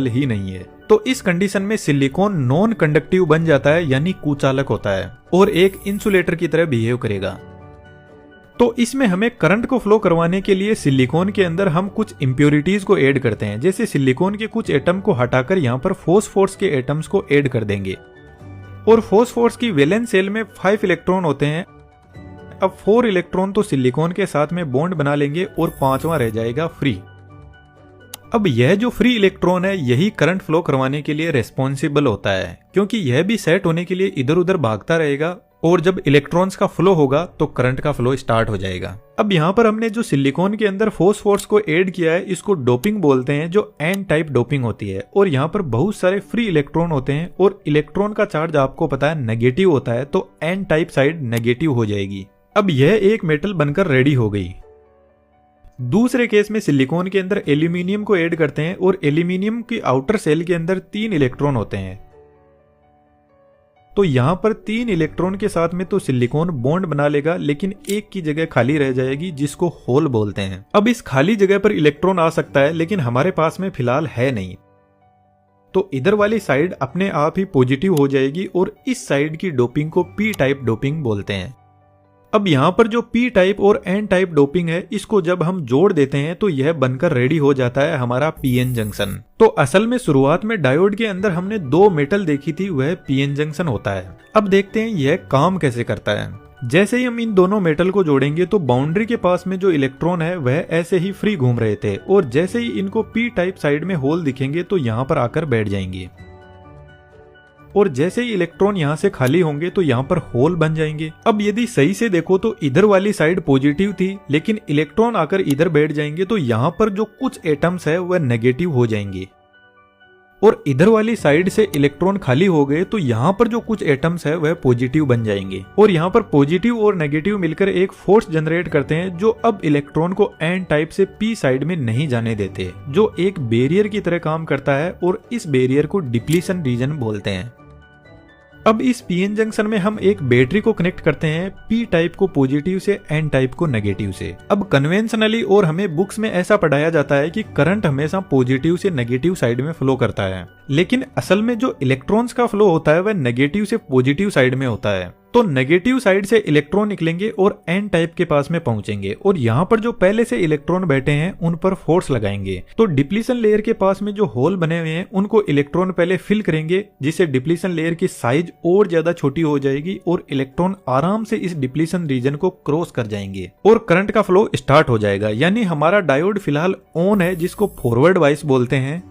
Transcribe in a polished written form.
ही नहीं है। तो इस कंडीशन में सिलिकॉन नॉन कंडक्टिव बन जाता है, यानी कुचालक होता है और एक इंसुलेटर की तरह बिहेव करेगा। तो इसमें हमें करंट को फ्लो करवाने के लिए सिलिकॉन के अंदर हम कुछ इम्प्योरिटीज को ऐड करते हैं। जैसे सिलिकॉन के कुछ एटम को हटाकर यहाँ पर फॉस्फोरस के एटम्स को ऐड कर देंगे और फॉस्फोरस की वैलेंस शेल में 5 इलेक्ट्रॉन होते हैं। अब 4 इलेक्ट्रॉन तो सिलिकॉन के साथ में बॉन्ड बना लेंगे और 5वां रह जाएगा फ्री। अब यह जो फ्री इलेक्ट्रॉन है यही करंट फ्लो करवाने के लिए रेस्पॉन्सिबल होता है, क्योंकि यह भी सेट होने के लिए इधर उधर भागता रहेगा और जब इलेक्ट्रॉन्स का फ्लो होगा तो करंट का फ्लो स्टार्ट हो जाएगा। अब यहाँ पर हमने जो सिलिकॉन के अंदर फॉस्फोरस को ऐड किया है इसको डोपिंग बोलते हैं, जो एन टाइप डोपिंग होती है। और यहाँ पर बहुत सारे फ्री इलेक्ट्रॉन होते हैं और इलेक्ट्रॉन का चार्ज आपको पता है नेगेटिव होता है, तो एन टाइप साइड नेगेटिव हो जाएगी। अब यह एक मेटल बनकर रेडी हो गई। दूसरे केस में सिलिकॉन के अंदर एल्यूमिनियम को ऐड करते हैं और एल्यूमिनियम की आउटर सेल के अंदर 3 इलेक्ट्रॉन होते हैं। तो यहां पर 3 इलेक्ट्रॉन के साथ में तो सिलिकॉन बॉन्ड बना लेगा, लेकिन एक की जगह खाली रह जाएगी जिसको होल बोलते हैं। अब इस खाली जगह पर इलेक्ट्रॉन आ सकता है, लेकिन हमारे पास में फिलहाल है नहीं, तो इधर वाली साइड अपने आप ही पॉजिटिव हो जाएगी और इस साइड की डोपिंग को पी टाइप डोपिंग बोलते हैं। अब यहाँ पर जो पी टाइप और एन टाइप डोपिंग है इसको जब हम जोड़ देते हैं तो यह बनकर रेडी हो जाता है हमारा पीएन जंक्शन। तो असल में शुरुआत में डायोड के अंदर हमने 2 मेटल देखी थी, वह पीएन जंक्शन होता है। अब देखते हैं यह काम कैसे करता है। जैसे ही हम इन दोनों मेटल को जोड़ेंगे तो बाउंड्री के पास में जो इलेक्ट्रॉन है वह ऐसे ही फ्री घूम रहे थे और जैसे ही इनको पी टाइप साइड में होल दिखेंगे तो यहाँ पर आकर बैठ जाएंगे और जैसे ही इलेक्ट्रॉन यहाँ से खाली होंगे तो यहाँ पर होल बन जाएंगे। अब यदि सही से देखो तो इधर वाली साइड पॉजिटिव थी, लेकिन इलेक्ट्रॉन आकर इधर बैठ जाएंगे तो यहाँ पर जो कुछ एटम्स है वह नेगेटिव हो जाएंगे और इधर वाली साइड से इलेक्ट्रॉन खाली हो गए तो यहाँ पर जो कुछ एटम्स है वह पॉजिटिव बन जाएंगे और यहाँ पर पॉजिटिव और नेगेटिव मिलकर एक फोर्स जनरेट करते हैं जो अब इलेक्ट्रॉन को एन टाइप से पी साइड में नहीं जाने देते, जो एक बैरियर की तरह काम करता है और इस बैरियर को डिप्लीशन रीजन बोलते हैं। अब इस पीएन जंक्शन में हम एक बैटरी को कनेक्ट करते हैं, पी टाइप को पॉजिटिव से एन टाइप को नेगेटिव से। अब कन्वेंशनली और हमें बुक्स में ऐसा पढ़ाया जाता है कि करंट हमेशा पॉजिटिव से नेगेटिव साइड में फ्लो करता है, लेकिन असल में जो इलेक्ट्रॉन्स का फ्लो होता है वह नेगेटिव से पॉजिटिव साइड में होता है। तो नेगेटिव साइड से इलेक्ट्रॉन निकलेंगे और एन टाइप के पास में पहुंचेंगे और यहाँ पर जो पहले से इलेक्ट्रॉन बैठे हैं उन पर फोर्स लगाएंगे। तो डिप्लीशन लेयर के पास में जो होल बने हुए हैं उनको इलेक्ट्रॉन पहले फिल करेंगे, जिससे डिप्लीशन लेयर की साइज और ज्यादा छोटी हो जाएगी और इलेक्ट्रॉन आराम से इस डिप्लीशन रीजन को क्रॉस कर जाएंगे और करंट का फ्लो स्टार्ट हो जाएगा। यानी हमारा डायोड फिलहाल ऑन है, जिसको फॉरवर्ड वाइस बोलते हैं।